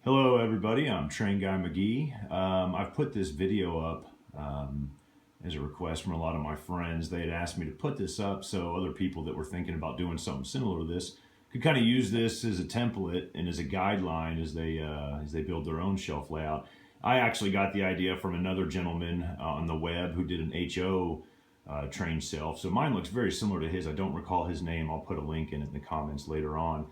Hello everybody, I'm Train Guy McGee. I've put this video up as a request from a lot of my friends. They had asked me to put this up so other people that were thinking about doing something similar to this could kind of use this as a template and as a guideline as they build their own shelf layout. I actually got the idea from another gentleman on the web who did an HO train shelf. So mine looks very similar to his. I don't recall his name. I'll put a link in the comments later on.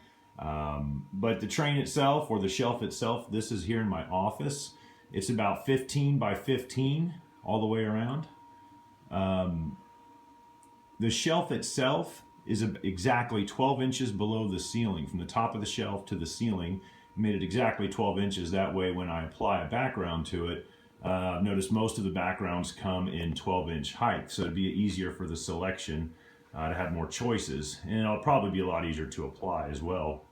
But the train itself, or the shelf itself, this is here in my office. It's about 15 by 15 all the way around. The shelf itself is exactly 12 inches below the ceiling, from the top of the shelf to the ceiling. Made it exactly 12 inches. That way when I apply a background to it, notice most of the backgrounds come in 12-inch height, so it'd be easier for the selection to have more choices, and it'll probably be a lot easier to apply as well.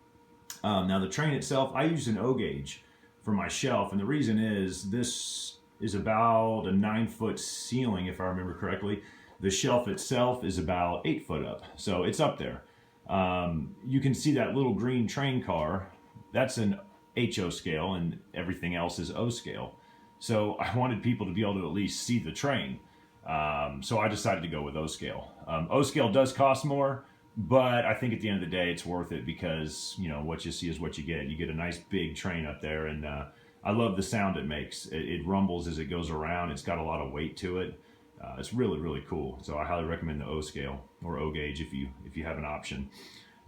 Now the train itself, I used an O gauge for my shelf, and the reason is this is about a 9-foot ceiling, if I remember correctly. The shelf itself is about 8 foot up, so it's up there. You can see that little green train car. That's an HO scale, and everything else is O scale. So I wanted people to be able to at least see the train. So I decided to go with O scale. O scale does cost more, but I think at the end of the day, it's worth it because, you know, what you see is what you get. You get a nice big train up there, and I love the sound it makes. It rumbles as it goes around. It's got a lot of weight to it. It's really, really cool. So I highly recommend the O scale or O gauge if you have an option.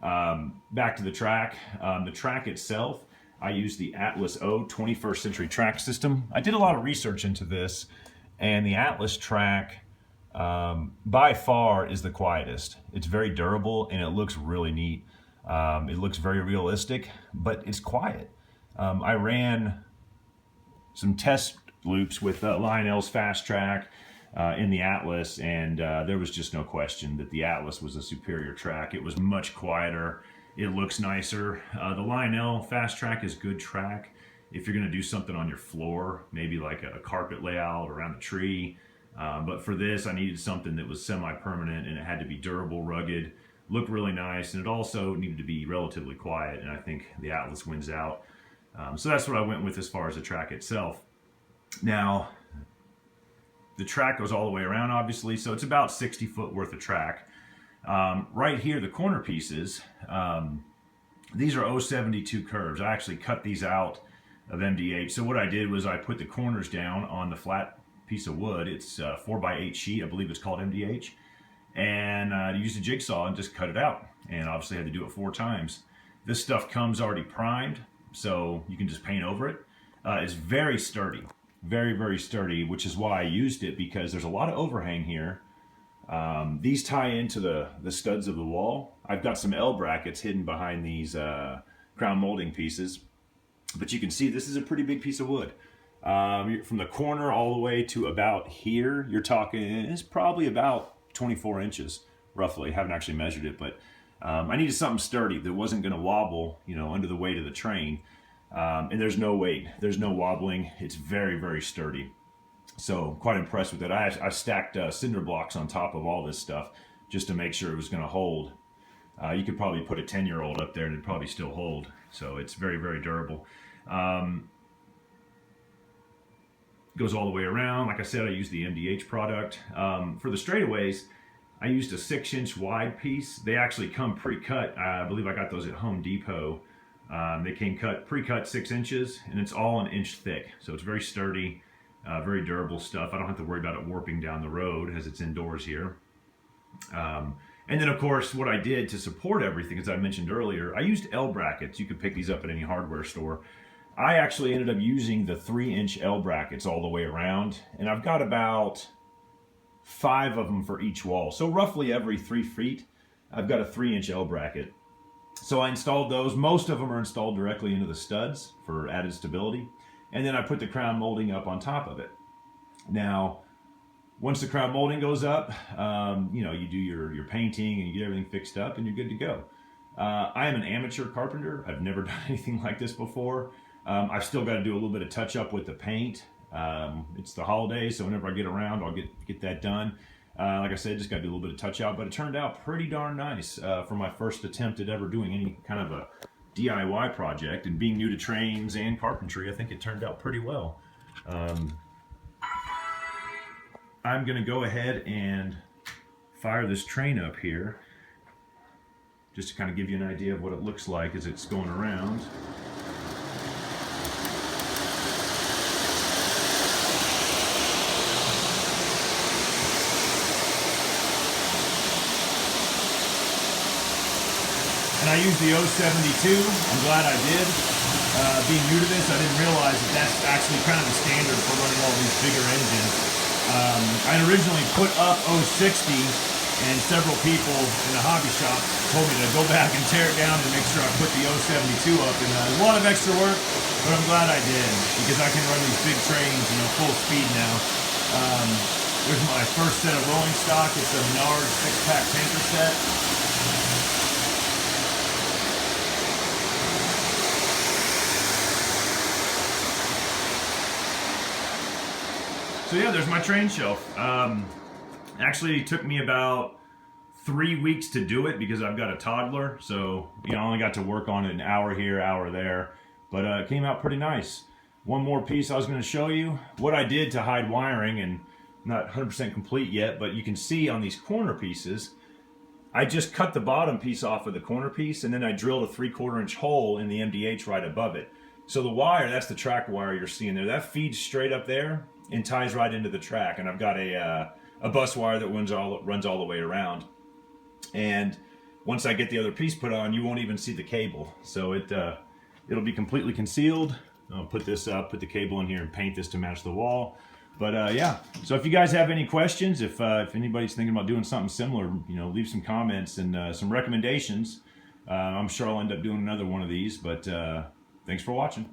Back to the track. The track itself, I use the Atlas O 21st Century Track System. I did a lot of research into this, and the Atlas track by far is the quietest. It's very durable and it looks really neat. It looks very realistic, but it's quiet. I ran some test loops with Lionel's Fast Track in the Atlas, and there was just no question that the Atlas was a superior track. It was much quieter. It looks nicer. The Lionel Fast Track is good track if you're going to do something on your floor, maybe like a carpet layout around a tree. But for this, I needed something that was semi-permanent, and it had to be durable, rugged, look really nice, and it also needed to be relatively quiet, and I think the Atlas wins out. So that's what I went with as far as the track itself. Now, the track goes all the way around, obviously, so it's about 60 foot worth of track. Right here, the corner pieces, these are 072 curves. I actually cut these out of MDH. So what I did was I put the corners down on the flat piece of wood. It's 4x8 sheet, I believe it's called MDH, and I used a jigsaw and just cut it out, and obviously I had to do it 4 times. This stuff comes already primed, so you can just paint over it. It's very sturdy, very, very sturdy, which is why I used it, because there's a lot of overhang here. These tie into the studs of the wall. I've got some L brackets hidden behind these crown molding pieces, but you can see this is a pretty big piece of wood. From the corner all the way to about here, you're talking, it's probably about 24 inches, roughly. I haven't actually measured it, but I needed something sturdy that wasn't going to wobble, you know, under the weight of the train. And there's no weight, there's no wobbling. It's very, very sturdy. So quite impressed with it. I stacked cinder blocks on top of all this stuff just to make sure it was going to hold. You could probably put a 10-year-old up there and it'd probably still hold. So it's very, very durable. Goes all the way around. Like I said, I used the MDH product. For the straightaways, I used a 6-inch wide piece. They actually come pre-cut. I believe I got those at Home Depot. They came pre-cut 6 inches, and it's all 1 inch thick. So it's very sturdy, very durable stuff. I don't have to worry about it warping down the road as it's indoors here. And then, of course, what I did to support everything, as I mentioned earlier, I used L brackets. You could pick these up at any hardware store. I actually ended up using the 3-inch L brackets all the way around, and I've got about 5 of them for each wall. So roughly every 3 feet, I've got a 3-inch L bracket. So I installed those. Most of them are installed directly into the studs for added stability. And then I put the crown molding up on top of it. Now, once the crown molding goes up, you know, you do your painting and you get everything fixed up and you're good to go. I am an amateur carpenter. I've never done anything like this before. I've still got to do a little bit of touch up with the paint. It's the holidays, so whenever I get around, I'll get that done. Like I said, just got to do a little bit of touch out, but it turned out pretty darn nice for my first attempt at ever doing any kind of a DIY project, and being new to trains and carpentry, I think it turned out pretty well. I'm going to go ahead and fire this train up here just to kind of give you an idea of what it looks like as it's going around. And I use the 072. I'm glad I did. Being new to this, I didn't realize that that's actually kind of the standard for running all these bigger engines. I originally put up 060, and several people in the hobby shop told me to go back and tear it down and make sure I put the 072 up. And a lot of extra work, but I'm glad I did, because I can run these big trains, you know, full speed now. There's my first set of rolling stock. It's a Menards 6-pack tanker set. So yeah, there's my train shelf. Actually, it took me about 3 weeks to do it because I've got a toddler. So, you know, I only got to work on it an hour here, hour there. But it came out pretty nice. One more piece I was going to show you. What I did to hide wiring, and not 100% complete yet, but you can see on these corner pieces, I just cut the bottom piece off of the corner piece, and then I drilled a 3/4 inch hole in the MDH right above it. So the wire, that's the track wire you're seeing there, that feeds straight up there and ties right into the track. And I've got a bus wire that runs all the way around. And once I get the other piece put on, you won't even see the cable. So it'll be completely concealed. I'll put this up, put the cable in here, and paint this to match the wall. But yeah, so if you guys have any questions, if anybody's thinking about doing something similar, you know, leave some comments and some recommendations. I'm sure I'll end up doing another one of these, but thanks for watching.